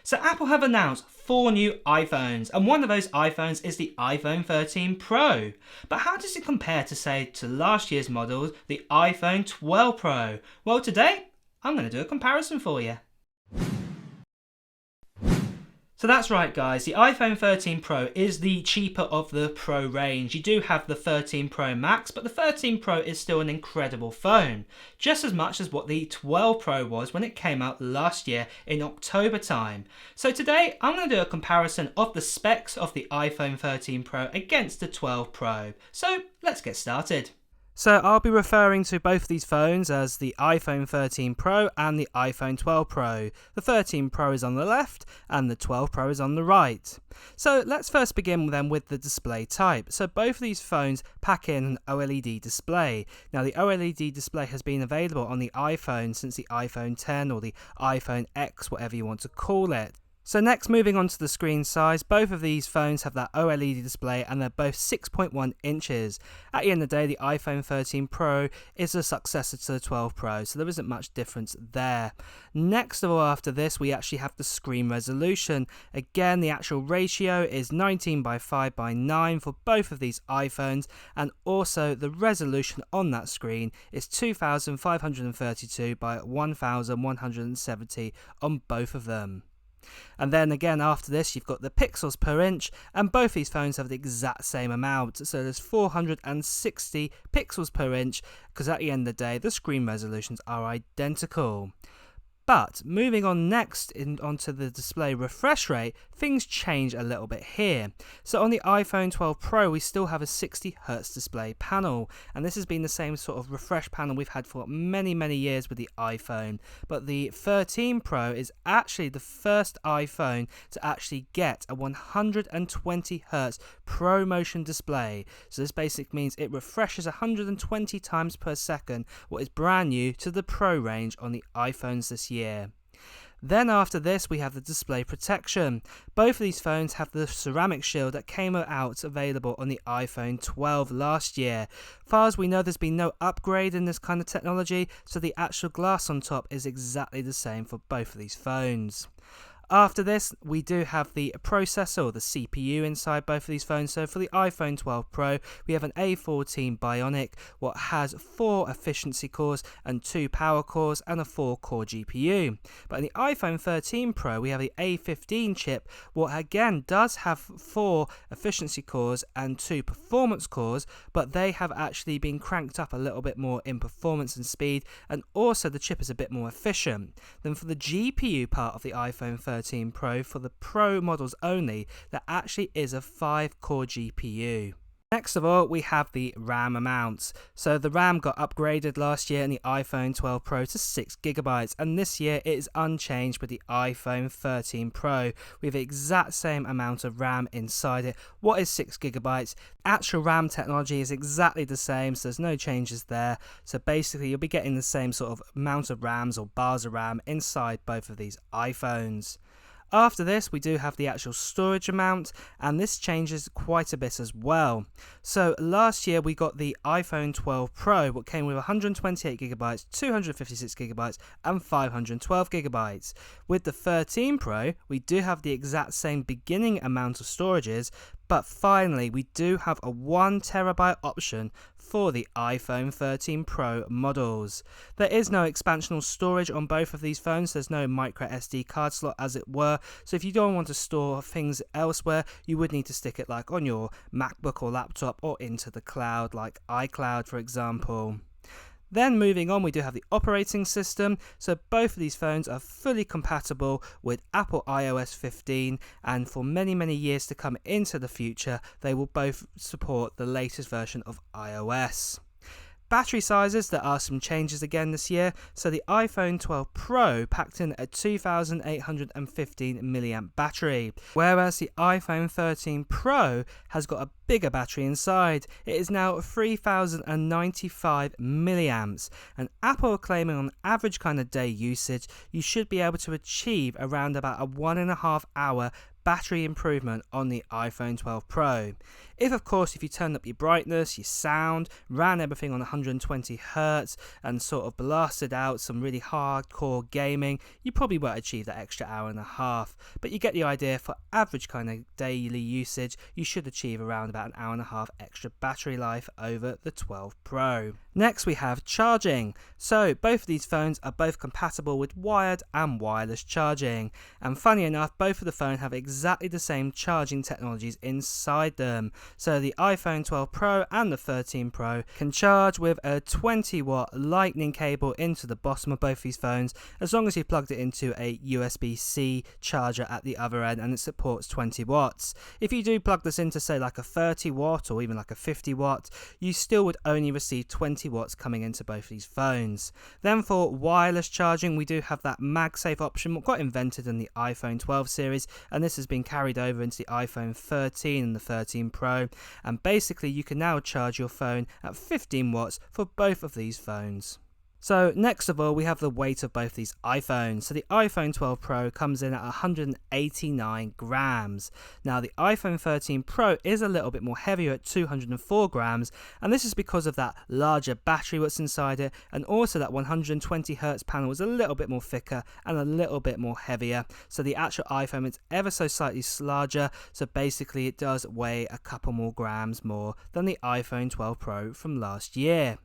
So Apple have announced 4 new iPhones, and one of those iPhones is the iPhone 13 Pro. But how does it compare to last year's models, the iPhone 12 Pro? Well, today I'm going to do a comparison for you. So that's right guys, the iPhone 13 Pro is the cheaper of the Pro range. You do have the 13 Pro Max, but the 13 Pro is still an incredible phone. Just as much as what the 12 Pro was when it came out last year in October time. So today I'm going to do a comparison of the specs of the iPhone 13 Pro against the 12 Pro. So let's get started. So I'll be referring to both of these phones as the iPhone 13 Pro and the iPhone 12 Pro. The 13 Pro is on the left and the 12 Pro is on the right. So let's first begin then with the display type. So both of these phones pack in an OLED display. Now the OLED display has been available on the iPhone since the iPhone 10 or the iPhone X, whatever you want to call it. So next, moving on to the screen size, both of these phones have that OLED display and they're both 6.1 inches. At the end of the day, the iPhone 13 Pro is a successor to the 12 Pro, so there isn't much difference there. Next of all, after this, we actually have the screen resolution. Again, the actual ratio is 19 by 5 by 9 for both of these iPhones, and also the resolution on that screen is 2532 by 1170 on both of them. And then again after this you've got the pixels per inch, and both these phones have the exact same amount, so there's 460 pixels per inch, because at the end of the day the screen resolutions are identical. But moving on next onto the display refresh rate, things change a little bit here. So on the iPhone 12 Pro we still have a 60Hz display panel, and this has been the same sort of refresh panel we've had for many years with the iPhone. But the 13 Pro is actually the first iPhone to actually get a 120Hz ProMotion display. So this basically means it refreshes 120 times per second, what is brand new to the Pro range on the iPhones this year. Then after this we have the display protection. Both of these phones have the ceramic shield that came out available on the iPhone 12 last year. Far as we know, there's been no upgrade in this kind of technology, so the actual glass on top is exactly the same for both of these phones. After this, we do have the processor, or the CPU, inside both of these phones. So for the iPhone 12 Pro, we have an A14 Bionic, what has 4 efficiency cores and 2 power cores and a 4-core GPU. But in the iPhone 13 Pro, we have the A15 chip, what again does have 4 efficiency cores and 2 performance cores, but they have actually been cranked up a little bit more in performance and speed, and also the chip is a bit more efficient. Then for the GPU part of the iPhone 13 Pro, for the Pro models only, there actually is a 5-core GPU. Next of all, we have the RAM amounts. So the RAM got upgraded last year in the iPhone 12 Pro to 6GB, and this year it is unchanged with the iPhone 13 Pro. We have the exact same amount of RAM inside it. What is 6GB? Actual RAM technology is exactly the same, so there's no changes there. So basically you'll be getting the same sort of amount of RAMs or bars of RAM inside both of these iPhones. After this, we do have the actual storage amount, and this changes quite a bit as well. So last year we got the iPhone 12 Pro, what came with 128GB, 256GB and 512GB. With the 13 Pro, we do have the exact same beginning amount of storages, but finally we do have a 1TB option for the iPhone 13 Pro models. There is no expansional storage on both of these phones, there's no micro SD card slot as it were, so if you don't want to store things elsewhere, you would need to stick it like on your MacBook or laptop or into the cloud like iCloud for example. Then moving on, we do have the operating system. So both of these phones are fully compatible with Apple iOS 15, and for many years to come into the future, they will both support the latest version of iOS. Battery sizes, there are some changes again this year. So the iPhone 12 Pro packed in a 2815mAh battery, whereas the iPhone 13 Pro has got a bigger battery inside. It is now 3095 milliamps, and Apple are claiming on average kind of day usage, you should be able to achieve around about a 1.5 hour battery improvement on the iPhone 12 Pro. If you turned up your brightness, your sound, ran everything on 120 Hz and sort of blasted out some really hardcore gaming, you probably won't achieve that extra hour and a half. But you get the idea. For average kind of daily usage, you should achieve around about an hour and a half extra battery life over the 12 Pro. Next we have charging. So both of these phones are both compatible with wired and wireless charging. And funny enough, both of the phones have exactly the same charging technologies inside them. So the iPhone 12 Pro and the 13 Pro can charge with a 20-watt lightning cable into the bottom of both these phones, as long as you plugged it into a USB-C charger at the other end and it supports 20 watts. If you do plug this into say like a 30 watt or even like a 50 watt, you still would only receive 20 watts coming into both these phones. Then for wireless charging, we do have that MagSafe option, what got invented in the iPhone 12 series, and this has been carried over into the iPhone 13 and the 13 Pro. And basically you can now charge your phone at 15 watts for both of these phones. So next of all, we have the weight of both these iPhones. So the iPhone 12 Pro comes in at 189 grams. Now the iPhone 13 Pro is a little bit more heavier at 204 grams, and this is because of that larger battery what's inside it, and also that 120 Hz panel is a little bit more thicker and a little bit more heavier. So the actual iPhone is ever so slightly larger, so basically it does weigh a couple more grams more than the iPhone 12 Pro from last year.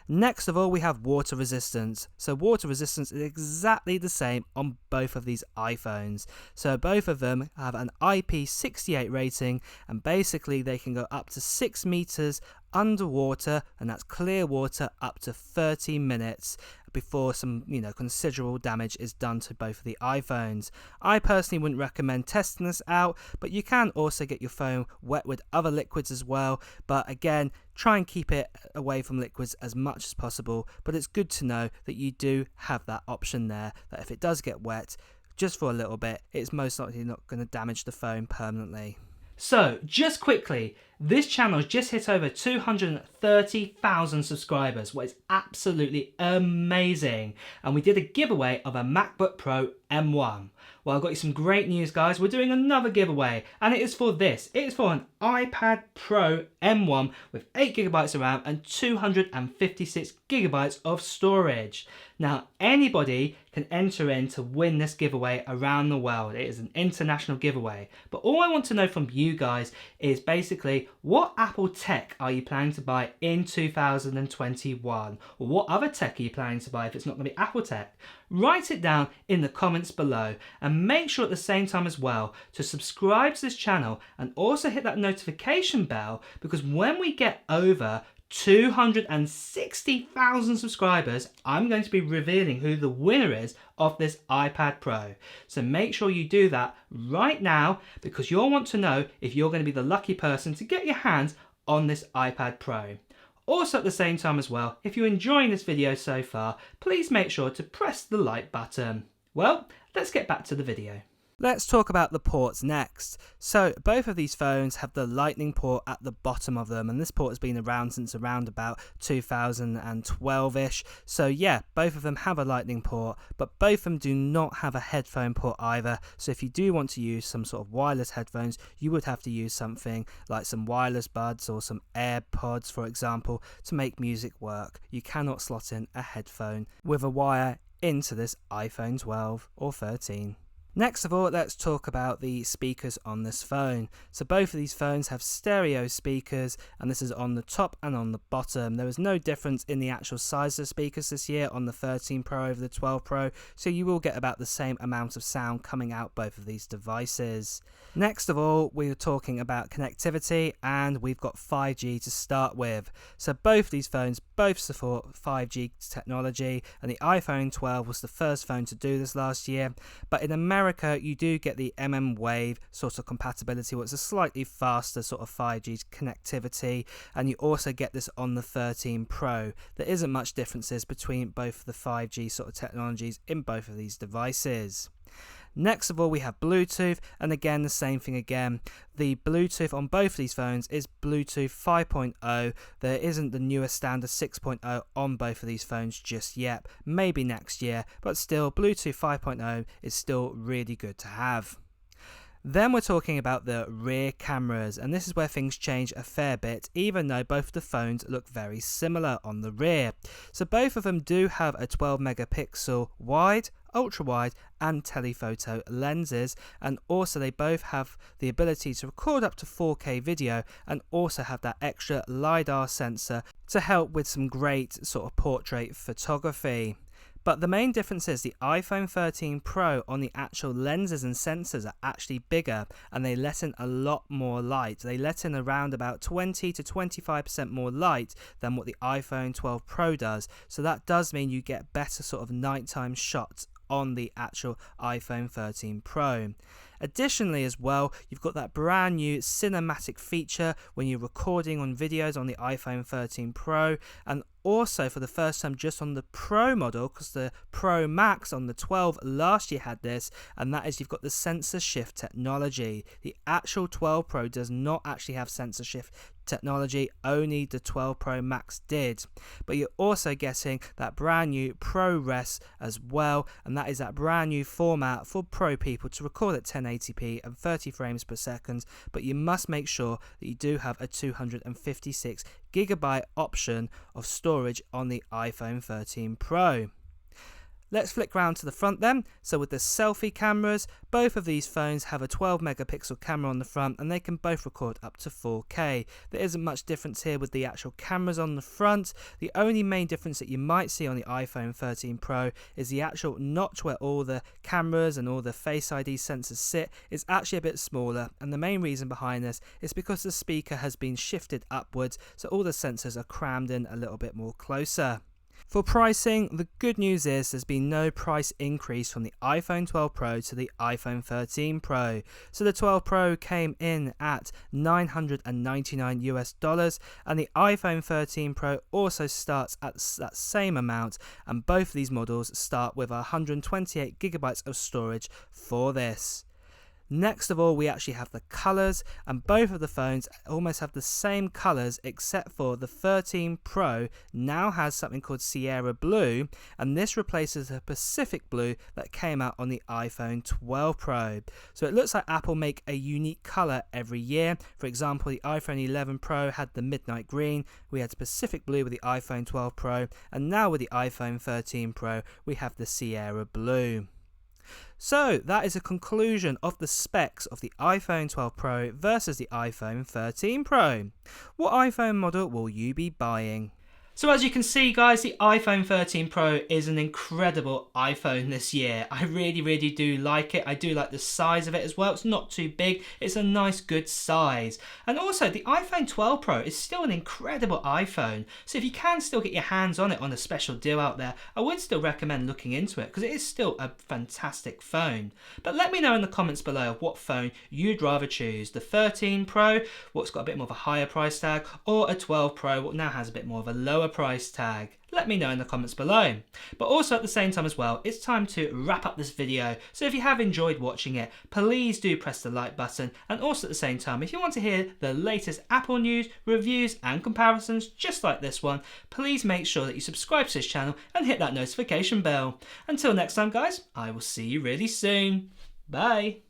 Next of all, we have water resistance. So water resistance is exactly the same on both of these iPhones. So both of them have an IP68 rating, and basically they can go up to 6 meters underwater, and that's clear water, up to 30 minutes before some considerable damage is done to both of the iPhones. I personally wouldn't recommend testing this out, but you can also get your phone wet with other liquids as well. But again, try and keep it away from liquids as much as possible. But it's good to know that you do have that option there, that if it does get wet just for a little bit, it's most likely not going to damage the phone permanently. So, just quickly, this channel has just hit over 230,000 subscribers, what is absolutely amazing. And we did a giveaway of a MacBook Pro M1. Well, I've got you some great news, guys. We're doing another giveaway, and it is for this. It is for an iPad Pro M1 with 8GB of RAM and 256GB of storage. Now, anybody can enter in to win this giveaway around the world. It is an international giveaway. But all I want to know from you guys is basically, what Apple tech are you planning to buy in 2021? Or what other tech are you planning to buy if it's not going to be Apple tech? Write it down in the comments below, and make sure at the same time as well to subscribe to this channel and also hit that notification bell, because when we get over 260,000 subscribers, I'm going to be revealing who the winner is of this iPad Pro. So make sure you do that right now, because you'll want to know if you're going to be the lucky person to get your hands on this iPad Pro. Also at the same time as well, if you're enjoying this video so far, please make sure to press the like button. Well, let's get back to the video. Let's talk about the ports next. So both of these phones have the lightning port at the bottom of them, and this port has been around since around about 2012ish. So yeah, both of them have a lightning port, but both of them do not have a headphone port either. So if you do want to use some sort of wireless headphones, you would have to use something like some wireless buds or some AirPods, for example, to make music work. You cannot slot in a headphone with a wire into this iPhone 12 or 13. Next of all, let's talk about the speakers on this phone. So both of these phones have stereo speakers, and this is on the top and on the bottom. There is no difference in the actual size of the speakers this year on the 13 Pro over the 12 Pro, so you will get about the same amount of sound coming out both of these devices. Next of all, we're talking about connectivity, and we've got 5G to start with. So both these phones both support 5G technology, and the iPhone 12 was the first phone to do this last year, but in America you do get the Wave sort of compatibility, which is a slightly faster sort of 5G connectivity, and you also get this on the 13 Pro. There isn't much differences between both the 5G sort of technologies in both of these devices. Next of all, we have Bluetooth, and again the same thing again. The Bluetooth on both of these phones is Bluetooth 5.0. There isn't the newer standard 6.0 on both of these phones just yet. Maybe next year, but still Bluetooth 5.0 is still really good to have. Then we're talking about the rear cameras, and this is where things change a fair bit, even though both of the phones look very similar on the rear. So both of them do have a 12 megapixel wide, ultra wide and telephoto lenses, and also they both have the ability to record up to 4K video and also have that extra LiDAR sensor to help with some great sort of portrait photography. But the main difference is the iPhone 13 Pro on the actual lenses and sensors are actually bigger, and they let in a lot more light. They let in around about 20 to 25% more light than what the iPhone 12 Pro does. So that does mean you get better sort of nighttime shots on the actual iPhone 13 Pro. Additionally as well, you've got that brand new cinematic feature when you're recording on videos on the iPhone 13 Pro, and also for the first time just on the Pro model, because the Pro Max on the 12 last year had this, and that is you've got the sensor shift technology. The actual 12 Pro does not actually have sensor shift technology, only the 12 Pro Max did. But you're also getting that brand new ProRes as well, and that is that brand new format for pro people to record at 1080p and 30 frames per second, but you must make sure that you do have a 256 gigabyte option of storage on the iPhone 13 Pro. Let's flick round to the front then. So with the selfie cameras, both of these phones have a 12 megapixel camera on the front, and they can both record up to 4K. There isn't much difference here with the actual cameras on the front. The only main difference that you might see on the iPhone 13 Pro is the actual notch where all the cameras and all the Face ID sensors sit is actually a bit smaller, and the main reason behind this is because the speaker has been shifted upwards, so all the sensors are crammed in a little bit more closer. For pricing, the good news is there's been no price increase from the iPhone 12 Pro to the iPhone 13 Pro. So the 12 Pro came in at $999 and the iPhone 13 Pro also starts at that same amount, and both of these models start with 128 gigabytes of storage for this. Next of all, we actually have the colours, and both of the phones almost have the same colours, except for the 13 Pro now has something called Sierra Blue, and this replaces the Pacific Blue that came out on the iPhone 12 Pro. So it looks like Apple make a unique colour every year. For example, the iPhone 11 Pro had the Midnight Green, we had Pacific Blue with the iPhone 12 Pro, and now with the iPhone 13 Pro we have the Sierra Blue. So that is a conclusion of the specs of the iPhone 12 Pro versus the iPhone 13 Pro. What iPhone model will you be buying? So as you can see guys, the iPhone 13 Pro is an incredible iPhone this year. I really do like it. I do like the size of it as well. It's not too big. It's a nice good size. And also the iPhone 12 Pro is still an incredible iPhone. So if you can still get your hands on it on a special deal out there, I would still recommend looking into it because it is still a fantastic phone. But let me know in the comments below what phone you'd rather choose. The 13 Pro, what's got a bit more of a higher price tag, or a 12 Pro, what now has a bit more of a lower price tag. Let me know in the comments below. But also at the same time as well, it's time to wrap up this video. So if you have enjoyed watching it, please do press the like button, and also at the same time, if you want to hear the latest Apple news, reviews and comparisons just like this one, please make sure that you subscribe to this channel and hit that notification bell. Until next time guys, I will see you really soon. Bye.